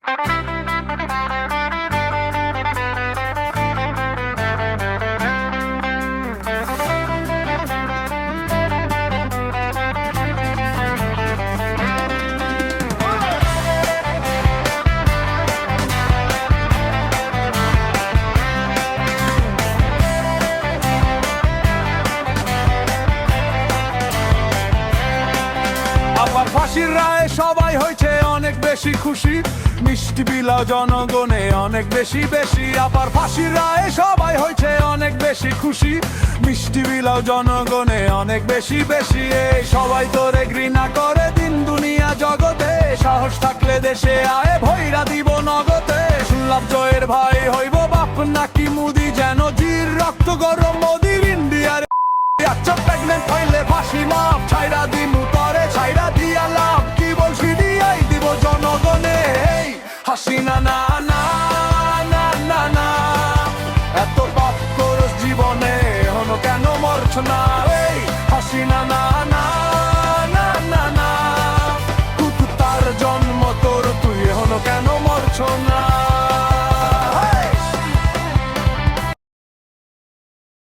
আবার ফাঁসির রায়ে সবাই হয়েছে অনেক বেশি খুশি, মিষ্টি বিলাও জনগণে অনেক বেশি বেশি। আবার ফাঁসির রায়ে সবাই হয়েছে অনেক বেশি খুশি, মিষ্টি বিলাও জনগণে অনেক বেশি বেশি। এই সবাই তোরে ঘৃণা করে দিন দুনিয়া জগতে, সাহস থাকলে দেশে আয় ভৈরা দিব নগদে। শুনলাম জয়ের ভাই হইব বাপ নাকি মুদি, যেন জির রক্ত গরম মোদির ইন্ডিয়ার। আচ্ছা প্রেগনেন্ট হইলে ফাঁসি মাপ, ছাইরা দিমু তরে ছাইরা দিয়া লাভ, কি বলছি দিয়াই দিব জনগণে। হাসিনা না না না না না, এত পাপ করস জীবনে হনো কেন মরছ না? এই হাসিনা না না